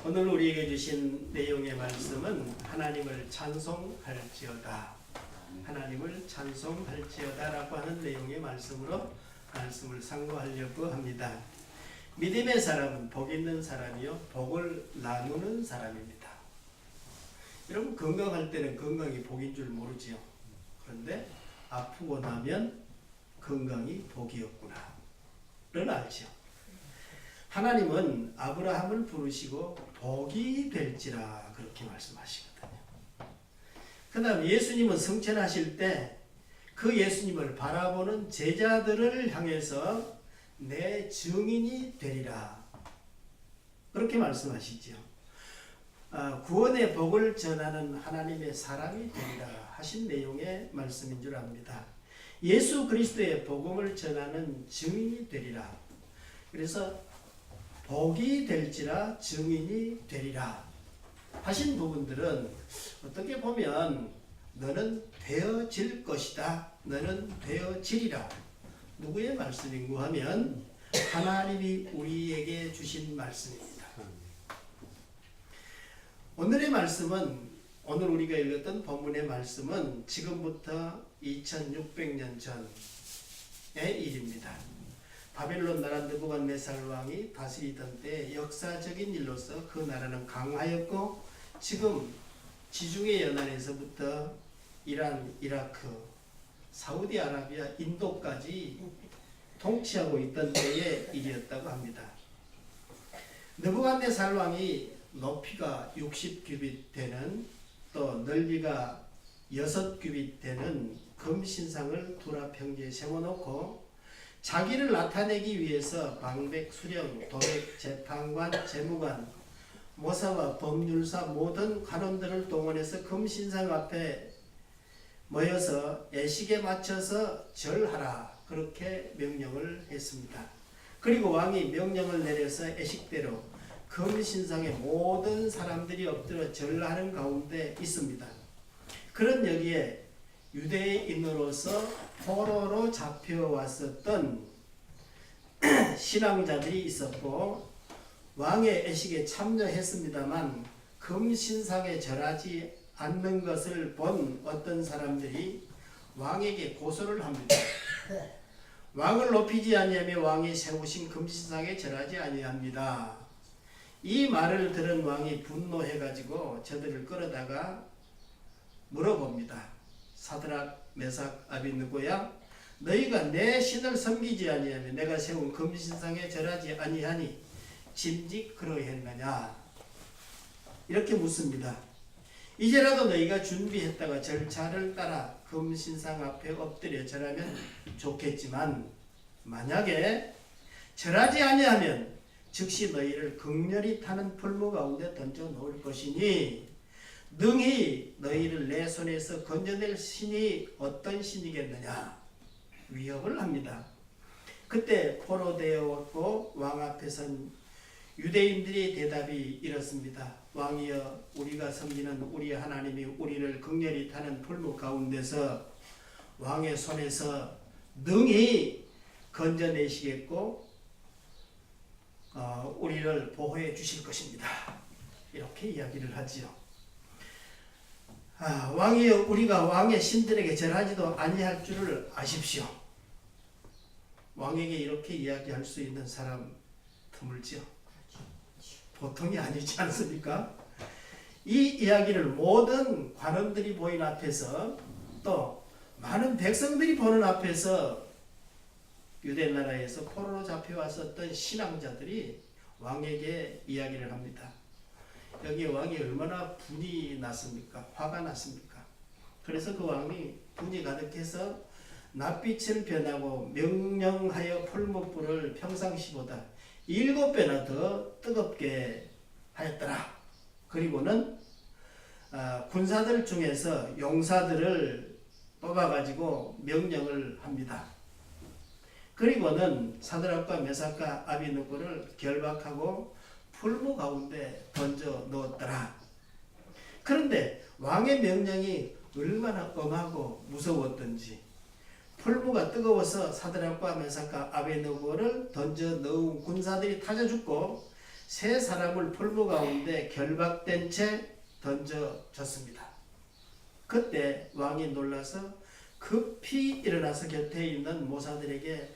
오늘 우리에게 주신 내용의 말씀은 하나님을 찬송할지어다, 하나님을 찬송할지어다 라고 하는 내용의 말씀으로 말씀을 상고하려고 합니다. 믿음의 사람은 복 있는 사람이요 복을 나누는 사람입니다. 여러분, 건강할 때는 건강이 복인 줄 모르지요. 그런데 아프고 나면 건강이 복이었구나 를 알지요. 하나님은 아브라함을 부르시고 복이 될지라 그렇게 말씀하시거든요. 그 다음 예수님은 승천하실 때 그 예수님을 바라보는 제자들을 향해서 내 증인이 되리라 그렇게 말씀하시죠. 구원의 복을 전하는 하나님의 사람이 되리라 하신 내용의 말씀인 줄 압니다. 예수 그리스도의 복음을 전하는 증인이 되리라. 그래서 복이 될지라 증인이 되리라 하신 부분들은 어떻게 보면 너는 되어질 것이다, 너는 되어지리라. 누구의 말씀인고 하면 하나님이 우리에게 주신 말씀입니다. 오늘의 말씀은, 오늘 우리가 읽었던 본문의 말씀은 지금부터 2600년 전의 일입니다. 바벨론 나라 느부갓네살 왕이 다스리던 때 역사적인 일로서 그 나라는 강하였고, 지금 지중해 연안에서부터 이란, 이라크, 사우디아라비아, 인도까지 통치하고 있던 때의 일이었다고 합니다. 느부갓네살 왕이 높이가 60규빗 되는, 또 넓이가 6규빗 되는 금신상을 둘 앞 평지에 세워놓고 자기를 나타내기 위해서 방백, 수령, 도백, 재판관, 재무관, 모사와 법률사 모든 관원들을 동원해서 금신상 앞에 모여서 애식에 맞춰서 절하라 그렇게 명령을 했습니다. 그리고 왕이 명령을 내려서 애식대로 금신상에 모든 사람들이 엎드려 절하는 가운데 있습니다. 그런 여기에 유대인으로서 포로로 잡혀왔었던 신앙자들이 있었고, 왕의 애식에 참여했습니다만 금신상에 절하지 않는 것을 본 어떤 사람들이 왕에게 고소를 합니다. 왕을 높이지 아니하며 왕이 세우신 금신상에 절하지 아니합니다. 이 말을 들은 왕이 분노해가지고 저들을 끌어다가 물어봅니다. 사드락, 메삭, 아벳느고야, 너희가 내 신을 섬기지 아니하며 내가 세운 금신상에 절하지 아니하니 짐짓 그러했느냐? 이렇게 묻습니다. 이제라도 너희가 준비했다가 절차를 따라 금신상 앞에 엎드려 절하면 좋겠지만, 만약에 절하지 아니하면 즉시 너희를 극렬히 타는 풀무 가운데 던져 놓을 것이니 능히 너희를 내 손에서 건져낼 신이 어떤 신이겠느냐? 위협을 합니다. 그때 포로되었고 왕 앞에 선 유대인들의 대답이 이렇습니다. 왕이여, 우리가 섬기는 우리 하나님이 우리를 극렬히 타는 풀무 가운데서 왕의 손에서 능히 건져내시겠고 우리를 보호해 주실 것입니다. 이렇게 이야기를 하지요. 왕이여, 우리가 왕의 신들에게 절하지도 아니할 줄을 아십시오. 왕에게 이렇게 이야기할 수 있는 사람 드물지요. 보통이 아니지 않습니까? 이 이야기를 모든 관원들이 보인 앞에서, 또 많은 백성들이 보는 앞에서 유대 나라에서 포로로 잡혀왔었던 신앙자들이 왕에게 이야기를 합니다. 여기에 왕이 얼마나 분이 났습니까? 화가 났습니까? 그래서 그 왕이 분이 가득해서 낯빛을 변하고 명령하여 풀무불을 평상시보다 7배나 더 뜨겁게 하였더라. 그리고는 군사들 중에서 용사들을 뽑아가지고 명령을 합니다. 그리고는 사드락과 메삭과 아벳느고를 결박하고 풀무 가운데 던져 넣었더라. 그런데 왕의 명령이 얼마나 엄하고 무서웠던지 풀무가 뜨거워서 사드락과 메삭과 아베느고를 던져 넣은 군사들이 타져 죽고 세 사람을 풀무 가운데 결박된 채 던져졌습니다. 그때 왕이 놀라서 급히 일어나서 곁에 있는 모사들에게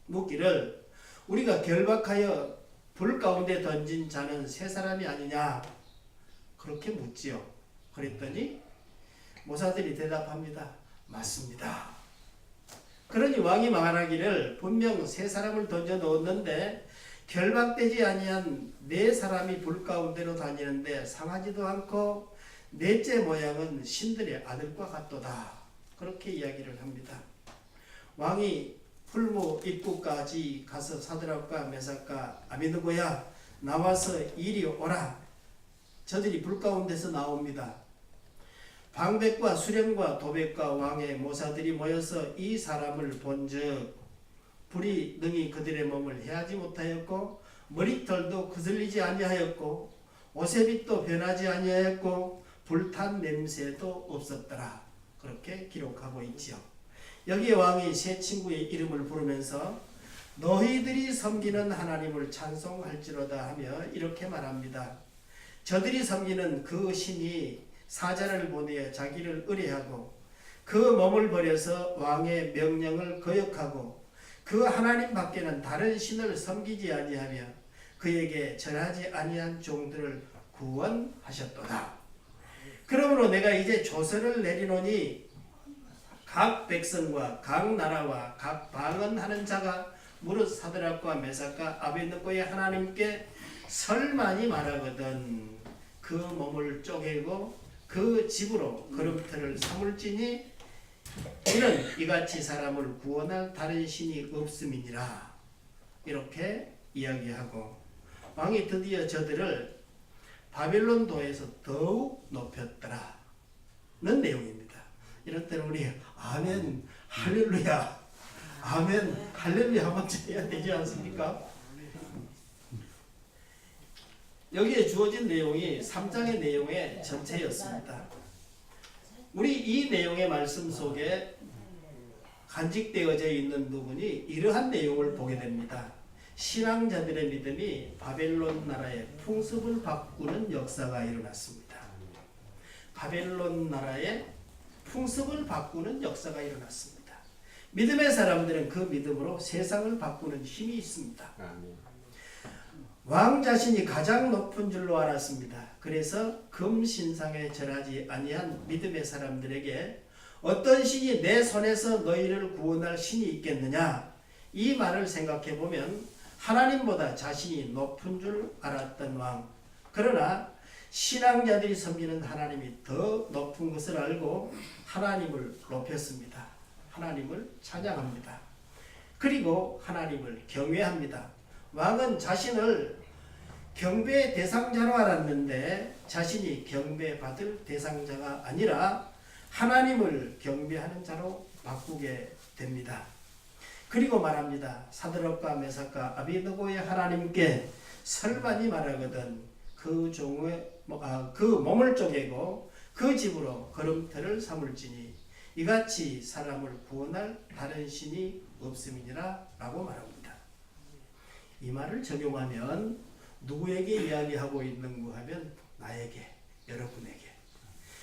묻기를 우리가 결박하여 불 가운데 던진 자는 세 사람이 아니냐 그렇게 묻지요. 그랬더니 모사들이 대답합니다. 맞습니다. 그러니 왕이 말하기를 분명 세 사람을 던져 넣었는데 결박되지 아니한 네 사람이 불 가운데로 다니는데 상하지도 않고 넷째 모양은 신들의 아들과 같도다. 그렇게 이야기를 합니다. 왕이 풀무 입구까지 가서 사드락과 메삭과 아베느고야 나와서 이리 오라. 저들이 불 가운데서 나옵니다. 방백과 수령과 도백과 왕의 모사들이 모여서 이 사람을 본즉 불이 능히 그들의 몸을 해하지 못하였고 머리털도 그슬리지 아니하였고 옷의 빛도 변하지 아니하였고 불탄 냄새도 없었더라. 그렇게 기록하고 있지요. 여기에 왕이 세 친구의 이름을 부르면서 너희들이 섬기는 하나님을 찬송할지로다 하며 이렇게 말합니다. 저들이 섬기는 그 신이 사자를 보내어 자기를 의뢰하고 그 몸을 버려서 왕의 명령을 거역하고 그 하나님 밖에는 다른 신을 섬기지 아니하며 그에게 절하지 아니한 종들을 구원하셨도다. 그러므로 내가 이제 조서를 내리노니 각 백성과 각 나라와 각 방언하는 자가 무릇 사드락과 메삭과 아베느고의 하나님께 설만이 말하거든 그 몸을 쪼개고 그 집으로 걸음터를 삼을지니 이는 이같이 사람을 구원할 다른 신이 없음이니라. 이렇게 이야기하고 왕이 드디어 저들을 바벨론도에서 더욱 높였더라는 내용입니다. 이럴 때는 우리 아멘 할렐루야 아멘 할렐루야 한번 해야 되지 않습니까? 여기에 주어진 내용이 3장의 내용의 전체였습니다. 우리 이 내용의 말씀 속에 간직되어져 있는 부분이 이러한 내용을 보게 됩니다. 신앙자들의 믿음이 바벨론 나라의 풍습을 바꾸는 역사가 일어났습니다. 바벨론 나라의 풍습을 바꾸는 역사가 일어났습니다. 믿음의 사람들은 그 믿음으로 세상을 바꾸는 힘이 있습니다. 왕 자신이 가장 높은 줄로 알았습니다. 그래서 금신상에 절하지 아니한 믿음의 사람들에게 어떤 신이 내 손에서 너희를 구원할 신이 있겠느냐? 이 말을 생각해 보면 하나님보다 자신이 높은 줄 알았던 왕. 그러나 신앙자들이 섬기는 하나님이 더 높은 것을 알고 하나님을 높였습니다. 하나님을 찬양합니다. 그리고 하나님을 경외합니다. 왕은 자신을 경배의 대상자로 알았는데 자신이 경배받을 대상자가 아니라 하나님을 경배하는 자로 바꾸게 됩니다. 그리고 말합니다. 사드락과 메삭과 아베느고의 하나님께 설만이 말하거든 그 몸을 쪼개고 그 집으로 걸음터를 삼을지니 이같이 사람을 구원할 다른 신이 없음이니라 라고 말합니다. 이 말을 적용하면 누구에게 이야기하고 있는가 하면 나에게, 여러분에게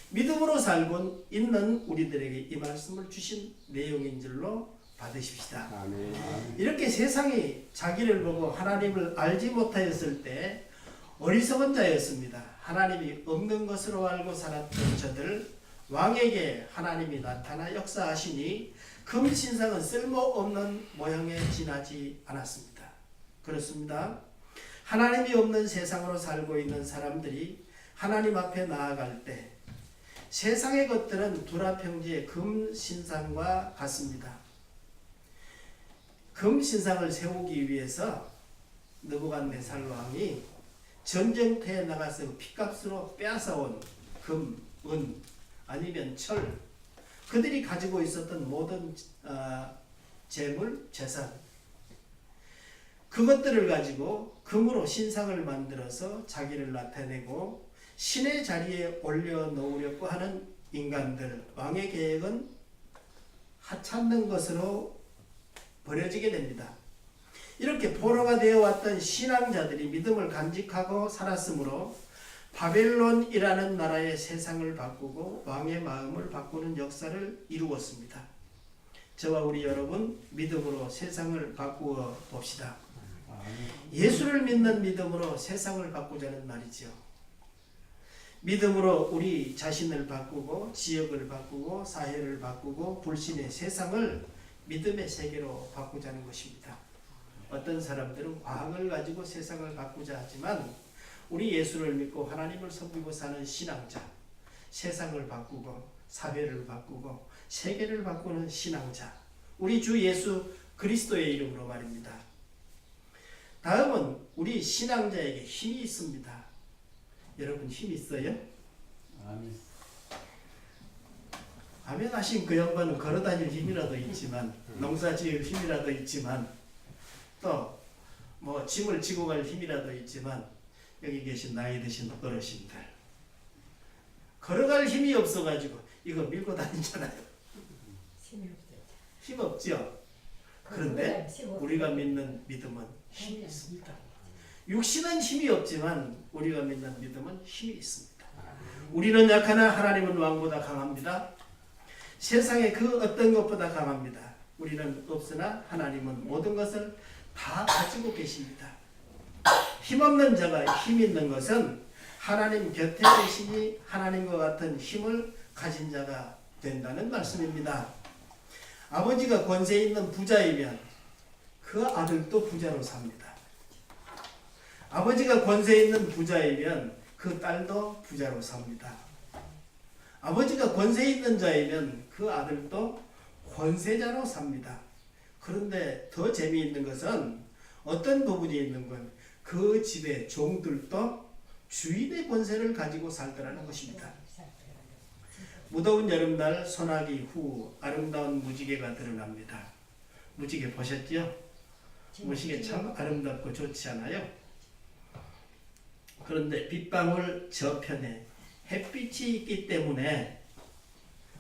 믿음으로 살고 있는 우리들에게 이 말씀을 주신 내용인 줄로 받으십시다. 아멘. 이렇게 세상이 자기를 보고 하나님을 알지 못하였을 때 어리석은 자였습니다. 하나님이 없는 것으로 알고 살았던 저들 왕에게 하나님이 나타나 역사하시니 금신상은 쓸모없는 모형에 지나지 않았습니다. 그렇습니다. 하나님이 없는 세상으로 살고 있는 사람들이 하나님 앞에 나아갈 때 세상의 것들은 두라평지의 금신상과 같습니다. 금신상을 세우기 위해서 느부갓네살 왕이 전쟁터에 나가서 피값으로 빼앗아온 금, 은 아니면 철 그들이 가지고 있었던 모든 재물, 재산 그것들을 가지고 금으로 신상을 만들어서 자기를 나타내고 신의 자리에 올려놓으려고 하는 인간들 왕의 계획은 하찮는 것으로 버려지게 됩니다. 이렇게 포로가 되어 왔던 신앙자들이 믿음을 간직하고 살았으므로 바벨론이라는 나라의 세상을 바꾸고 왕의 마음을 바꾸는 역사를 이루었습니다. 저와 우리 여러분 믿음으로 세상을 바꾸어 봅시다. 예수를 믿는 믿음으로 세상을 바꾸자는 말이죠. 믿음으로 우리 자신을 바꾸고 지역을 바꾸고 사회를 바꾸고 불신의 세상을 믿음의 세계로 바꾸자는 것입니다. 어떤 사람들은 과학을 가지고 세상을 바꾸자 하지만 우리 예수를 믿고 하나님을 섬기고 사는 신앙자, 세상을 바꾸고 사회를 바꾸고 세계를 바꾸는 신앙자, 우리 주 예수 그리스도의 이름으로 말입니다. 다음은 우리 신앙자에게 힘이 있습니다. 여러분 힘 있어요? 아멘. 아멘 하신 그 양반은 걸어다닐 힘이라도 있지만 농사 지을 힘이라도 있지만 또 뭐 짐을 지고 갈 힘이라도 있지만 여기 계신 나이 드신 어르신들 걸어갈 힘이 없어가지고 이거 밀고 다니잖아요. 힘 없죠? 그런데 우리가 믿는 믿음은 힘이 있습니다. 육신은 힘이 없지만 우리가 믿는 믿음은 힘이 있습니다. 우리는 약하나 하나님은 왕보다 강합니다. 세상의 그 어떤 것보다 강합니다. 우리는 없으나 하나님은 모든 것을 다 가지고 계십니다. 힘없는 자가 힘 있는 것은 하나님 곁에 계시니 하나님과 같은 힘을 가진 자가 된다는 말씀입니다. 아버지가 권세 있는 부자이면 그 아들도 부자로 삽니다. 아버지가 권세 있는 부자이면 그 딸도 부자로 삽니다. 아버지가 권세 있는 자이면 그 아들도 권세자로 삽니다. 그런데 더 재미있는 것은 어떤 부분이 있는 건 그 집의 종들도 주인의 권세를 가지고 살더라는 것입니다. 무더운 여름날 소나기 후 아름다운 무지개가 드러납니다. 무지개 보셨죠? 무지개 참 아름답고 좋지 않아요? 그런데 빗방울 저편에 햇빛이 있기 때문에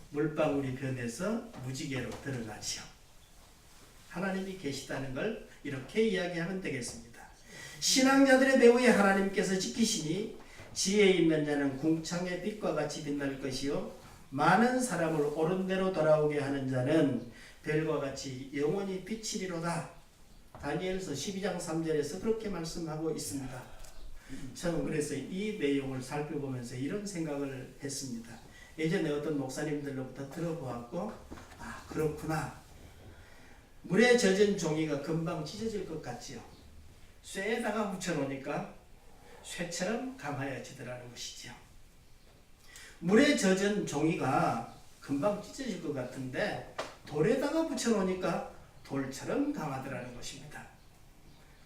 물방울이 변해서 무지개로 드러나죠. 하나님이 계시다는 걸 이렇게 이야기하면 되겠습니다. 신앙자들의 배후에 하나님께서 지키시니 지혜 있는 자는 궁창의 빛과 같이 빛날 것이요 많은 사람을 옳은 대로 돌아오게 하는 자는 별과 같이 영원히 비치리로다. 다니엘서 12장 3절에서 그렇게 말씀하고 있습니다. 저는 그래서 이 내용을 살펴보면서 이런 생각을 했습니다. 예전에 어떤 목사님들로부터 들어보았고 그렇구나. 물에 젖은 종이가 금방 찢어질 것 같지요. 쇠에다가 붙여놓으니까 쇠처럼 강하여지더라는 것이죠. 물에 젖은 종이가 금방 찢어질 것 같은데 돌에다가 붙여놓으니까 돌처럼 강하더라는 것입니다.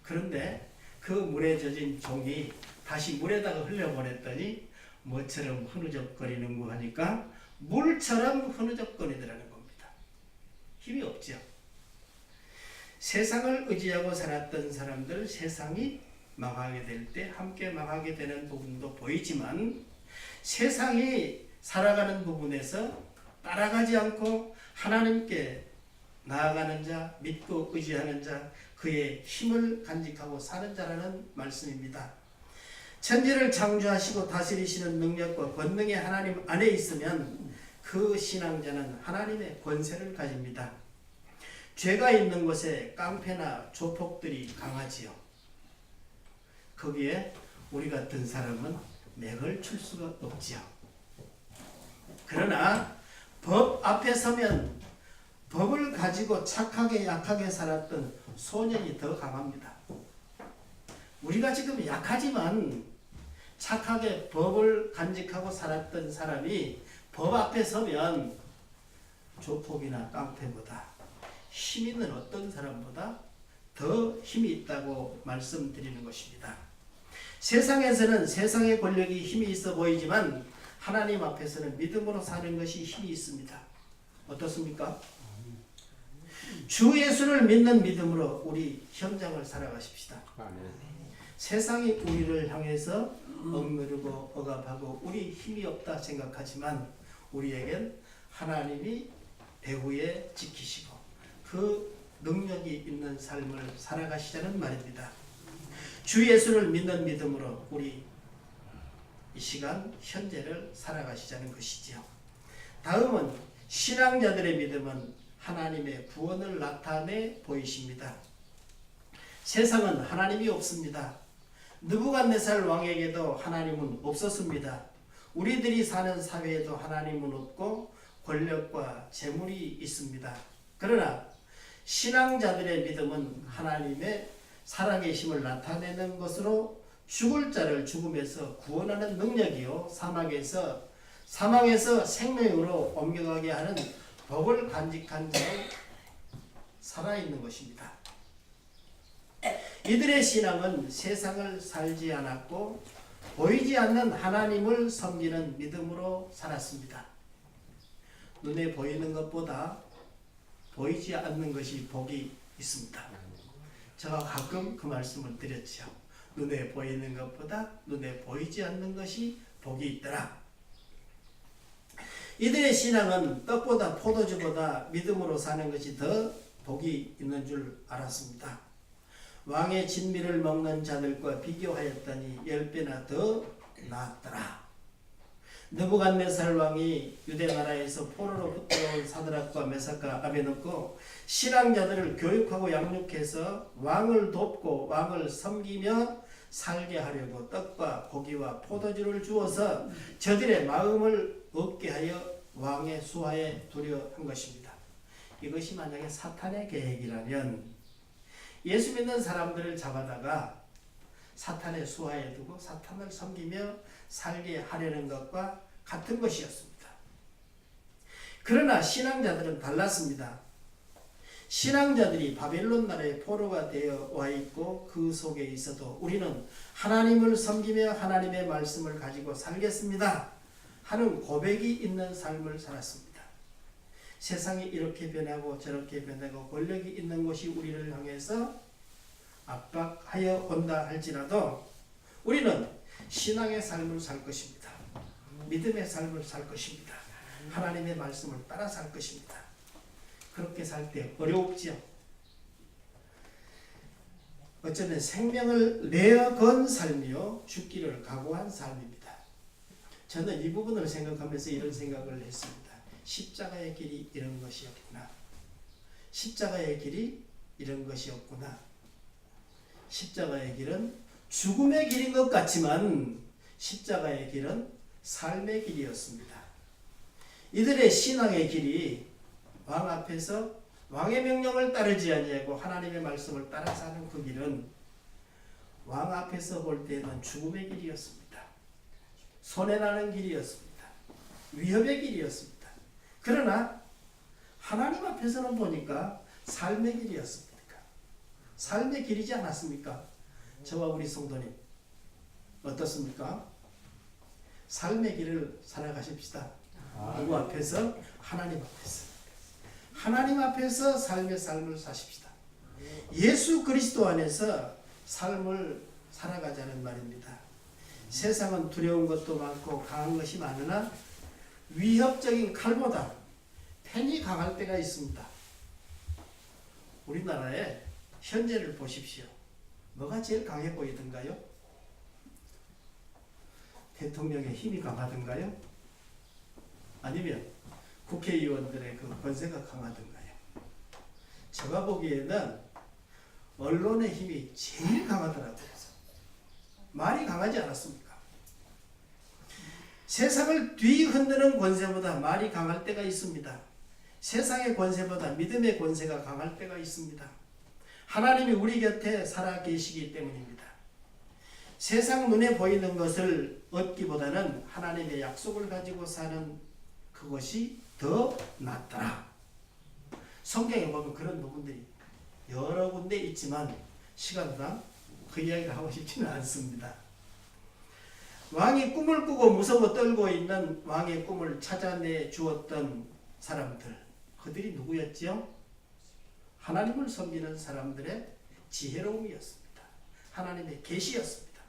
그런데 그 물에 젖은 종이 다시 물에다가 흘려보냈더니 뭐처럼 흐느적거리는고 하니까 물처럼 흐느적거리더라는 겁니다. 힘이 없죠. 세상을 의지하고 살았던 사람들 세상이 망하게 될 때 함께 망하게 되는 부분도 보이지만 세상이 살아가는 부분에서 따라가지 않고 하나님께 나아가는 자, 믿고 의지하는 자, 그의 힘을 간직하고 사는 자라는 말씀입니다. 천지를 창조하시고 다스리시는 능력과 권능의 하나님 안에 있으면 그 신앙자는 하나님의 권세를 가집니다. 죄가 있는 곳에 깡패나 조폭들이 강하지요. 거기에 우리 같은 사람은 맥을 출 수가 없지요. 그러나 법 앞에 서면 법을 가지고 착하게 약하게 살았던 소년이 더 강합니다. 우리가 지금 약하지만 착하게 법을 간직하고 살았던 사람이 법 앞에 서면 조폭이나 깡패보다 힘 있는 어떤 사람보다 더 힘이 있다고 말씀드리는 것입니다. 세상에서는 세상의 권력이 힘이 있어 보이지만 하나님 앞에서는 믿음으로 사는 것이 힘이 있습니다. 어떻습니까? 주 예수를 믿는 믿음으로 우리 현장을 살아가십시다. 세상이 우리를 향해서 억누르고 억압하고 우리 힘이 없다 생각하지만 우리에겐 하나님이 배후에 지키시고 그 능력이 있는 삶을 살아가시자는 말입니다. 주 예수를 믿는 믿음으로 우리 이 시간 현재를 살아가시자는 것이지요. 다음은 신앙자들의 믿음은 하나님의 구원을 나타내 보이십니다. 세상은 하나님이 없습니다. 느부갓네살 왕에게도 하나님은 없었습니다. 우리들이 사는 사회에도 하나님은 없고 권력과 재물이 있습니다. 그러나 신앙자들의 믿음은 하나님의 살아계심을 나타내는 것으로 죽을 자를 죽음에서 구원하는 능력이요 사망에서 생명으로 옮겨가게 하는 복을 간직한 자로 살아있는 것입니다. 이들의 신앙은 세상을 살지 않았고 보이지 않는 하나님을 섬기는 믿음으로 살았습니다. 눈에 보이는 것보다 보이지 않는 것이 복이 있습니다. 제가 가끔 그 말씀을 드렸죠. 눈에 보이는 것보다 눈에 보이지 않는 것이 복이 있더라. 이들의 신앙은 떡보다 포도주보다 믿음으로 사는 것이 더 복이 있는 줄 알았습니다. 왕의 진미를 먹는 자들과 비교하였더니 10배나 더 나았더라. 느부갓네살 왕이 유대 나라에서 포로로 들어온 사드락과 메삭과 아베노고 신앙자들을 교육하고 양육해서 왕을 돕고 왕을 섬기며 살게 하려고 떡과 고기와 포도주를 주어서 저들의 마음을 얻게 하여 왕의 수하에 두려 한 것입니다. 이것이 만약에 사탄의 계획이라면 예수 믿는 사람들을 잡아다가 사탄의 수하에 두고 사탄을 섬기며 살게 하려는 것과 같은 것이었습니다. 그러나 신앙자들은 달랐습니다. 신앙자들이 바벨론 나라의 포로가 되어 와 있고 그 속에 있어도 우리는 하나님을 섬기며 하나님의 말씀을 가지고 살겠습니다 하는 고백이 있는 삶을 살았습니다. 세상이 이렇게 변하고 저렇게 변하고 권력이 있는 곳이 우리를 향해서 압박하여 온다 할지라도 우리는 신앙의 삶을 살 것입니다. 믿음의 삶을 살 것입니다. 하나님의 말씀을 따라 살 것입니다. 그렇게 살 때 어렵지요. 어쩌면 생명을 내어건 삶이요 죽기를 각오한 삶입니다. 저는 이 부분을 생각하면서 이런 생각을 했습니다. 십자가의 길이 이런 것이었구나. 십자가의 길이 이런 것이었구나. 십자가의 길은 죽음의 길인 것 같지만 십자가의 길은 삶의 길이었습니다. 이들의 신앙의 길이 왕 앞에서 왕의 명령을 따르지 아니하고 하나님의 말씀을 따라 사는 그 길은 왕 앞에서 볼 때는 죽음의 길이었습니다. 손해나는 길이었습니다. 위협의 길이었습니다. 그러나 하나님 앞에서는 보니까 삶의 길이었습니다. 삶의 길이지 않았습니까? 저와 우리 성도님 어떻습니까? 삶의 길을 살아가십시다. 누구 앞에서? 하나님 앞에서. 하나님 앞에서 삶의 삶을 사십시다. 예수 그리스도 안에서 삶을 살아가자는 말입니다. 세상은 두려운 것도 많고 강한 것이 많으나 위협적인 칼보다 펜이 강할 때가 있습니다. 우리나라의 현재를 보십시오. 뭐가 제일 강해 보이던가요? 대통령의 힘이 강하던가요? 아니면 국회의원들의 그 권세가 강하던가요? 제가 보기에는 언론의 힘이 제일 강하더라고요. 말이 강하지 않았습니까? 세상을 뒤흔드는 권세보다 말이 강할 때가 있습니다. 세상의 권세보다 믿음의 권세가 강할 때가 있습니다. 하나님이 우리 곁에 살아 계시기 때문입니다. 세상 눈에 보이는 것을 얻기보다는 하나님의 약속을 가지고 사는 그것이 더 낫더라. 성경에 보면 그런 부분들이 여러 군데 있지만 시간상 그 이야기를 하고 싶지는 않습니다. 왕이 꿈을 꾸고 무서워 떨고 있는 왕의 꿈을 찾아내 주었던 사람들, 그들이 누구였지요? 하나님을 섬기는 사람들의 지혜로움이었습니다. 하나님의 계시였습니다.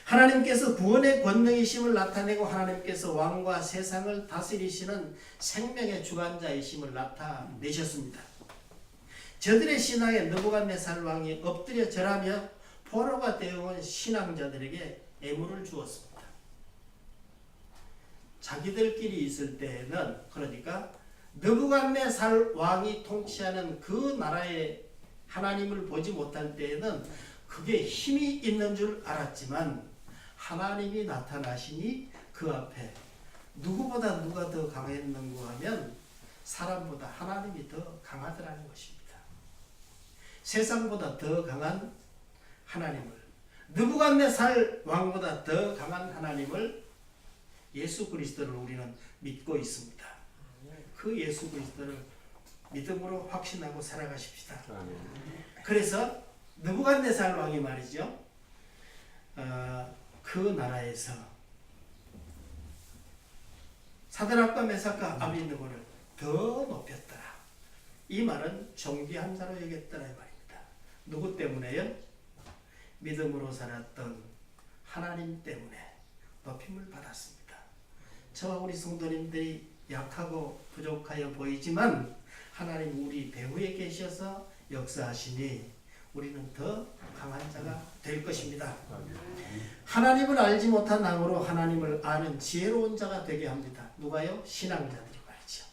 하나님께서 구원의 권능이심을 나타내고 하나님께서 왕과 세상을 다스리시는 생명의 주관자이심을 나타내셨습니다. 저들의 신앙에 느부갓네살 왕이 엎드려 절하며 포로가 되어온 신앙자들에게 애물을 주었습니다. 자기들끼리 있을 때에는, 그러니까 느부갓네살 왕이 통치하는 그 나라의 하나님을 보지 못할 때에는 그게 힘이 있는 줄 알았지만 하나님이 나타나시니 그 앞에 누구보다 누가 더 강했는가 하면 사람보다 하나님이 더 강하더라는 것입니다. 세상보다 더 강한 하나님을, 느부갓네살 왕보다 더 강한 하나님을, 예수 그리스도를 우리는 믿고 있습니다. 그 예수 그리스도를 믿음으로 확신하고 살아가십시다. 그래서 느부갓네살 왕이 말이죠, 그 나라에서 사드락과 메삭과 아벳느고를 더 높였더라. 이 말은 존귀한 자로 여겼더라 이 말입니다. 누구 때문에요? 믿음으로 살았던 하나님 때문에 높임을 받았습니다. 저와 우리 성도님들이 약하고 부족하여 보이지만 하나님 우리 배후에 계셔서 역사하시니 우리는 더 강한 자가 될 것입니다. 하나님을 알지 못한 남으로 하나님을 아는 지혜로운 자가 되게 합니다. 누가요? 신앙자들이 말이죠.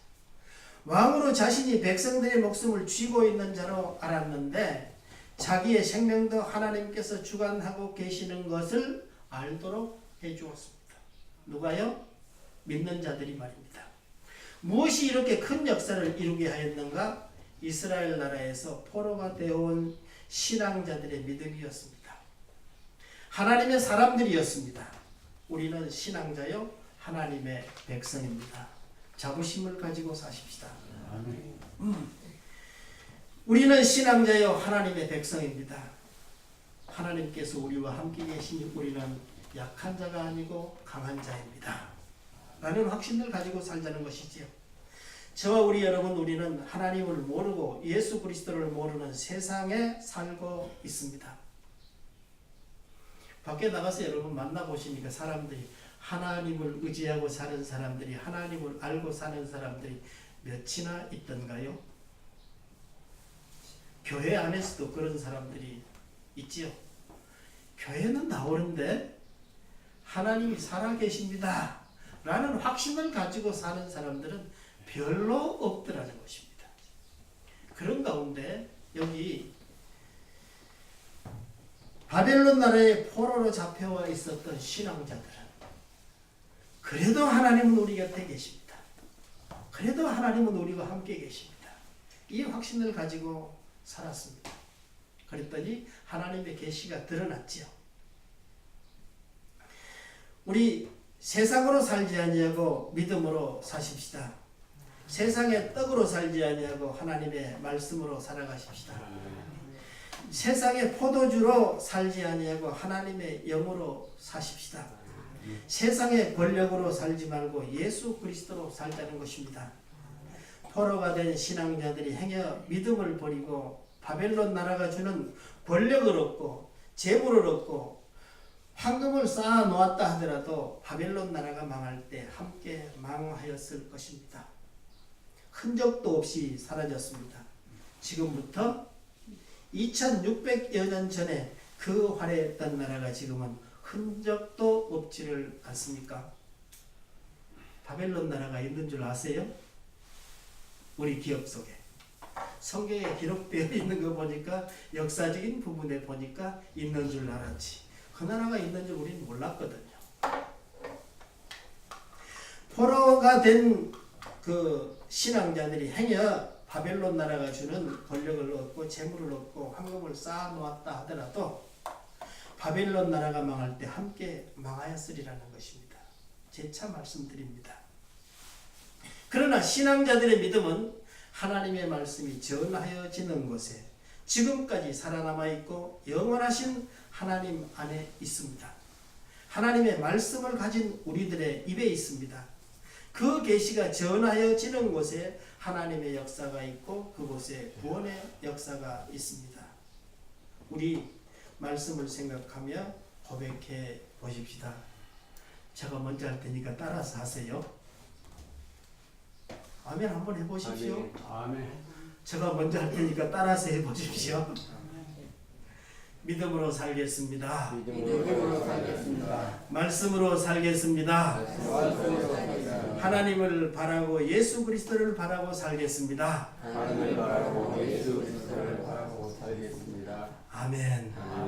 왕으로 자신이 백성들의 목숨을 쥐고 있는 자로 알았는데 자기의 생명도 하나님께서 주관하고 계시는 것을 알도록 해주었습니다. 누가요? 믿는 자들이 말입니다. 무엇이 이렇게 큰 역사를 이루게 하였는가? 이스라엘 나라에서 포로가 되어온 신앙자들의 믿음이었습니다. 하나님의 사람들이었습니다. 우리는 신앙자요 하나님의 백성입니다. 자부심을 가지고 사십시다. 우리는 신앙자요 하나님의 백성입니다. 하나님께서 우리와 함께 계시니 우리는 약한 자가 아니고 강한 자입니다. 라는 확신을 가지고 살자는 것이지요. 저와 우리 여러분, 우리는 하나님을 모르고 예수 그리스도를 모르는 세상에 살고 있습니다. 밖에 나가서 여러분 만나보시니까 사람들이, 하나님을 의지하고 사는 사람들이, 하나님을 알고 사는 사람들이 몇이나 있던가요? 교회 안에서도 그런 사람들이 있지요. 교회는 나오는데 하나님이 살아계십니다 라는 확신을 가지고 사는 사람들은 별로 없더라는 것입니다. 그런 가운데 여기 바벨론 나라의 포로로 잡혀와 있었던 신앙자들은 그래도 하나님은 우리 곁에 계십니다. 그래도 하나님은 우리와 함께 계십니다. 이 확신을 가지고 살았습니다. 그랬더니 하나님의 계시가 드러났지요. 우리 세상으로 살지 아니하고 믿음으로 사십시다. 세상의 떡으로 살지 아니하고 하나님의 말씀으로 살아가십시다. 세상의 포도주로 살지 아니하고 하나님의 영으로 사십시다. 세상의 권력으로 살지 말고 예수 그리스도로 살자는 것입니다. 포로가 된 신앙자들이 행여 믿음을 버리고 바벨론 나라가 주는 권력을 얻고 재물을 얻고 황금을 쌓아 놓았다 하더라도 바벨론 나라가 망할 때 함께 망하였을 것입니다. 흔적도 없이 사라졌습니다. 지금부터 2600여 년 전에 그 화려했던 나라가 지금은 흔적도 없지를 않습니까? 바벨론 나라가 있는 줄 아세요? 우리 기억 속에. 성경에 기록되어 있는 거 보니까 역사적인 부분에 보니까 있는 줄 알았지. 그 나라가 있는 줄 우리는 몰랐거든요. 포로가 된 그 신앙자들이 행여 바벨론 나라가 주는 권력을 얻고 재물을 얻고 황금을 쌓아 놓았다 하더라도 바벨론 나라가 망할 때 함께 망하였으리라는 것입니다. 재차 말씀드립니다. 그러나 신앙자들의 믿음은 하나님의 말씀이 전하여지는 곳에 지금까지 살아남아 있고 영원하신 하나님 안에 있습니다. 하나님의 말씀을 가진 우리들의 입에 있습니다. 그 계시가 전하여지는 곳에 하나님의 역사가 있고 그곳에 구원의 역사가 있습니다. 우리 말씀을 생각하며 고백해 보십시다. 제가 먼저 할 테니까 따라서 하세요. 아멘 한번 해보십시오. 아멘. 제가 먼저 할 테니까 따라서 해보십시오. 믿음으로 살겠습니다. 믿음으로 살겠습니다. 말씀으로 살겠습니다. 말씀으로 살겠습니다. 하나님을 바라고 예수 그리스도를 바라고 살겠습니다. 하나님을 바라고 예수 그리스도를 바라고 살겠습니다. 아멘. 아멘.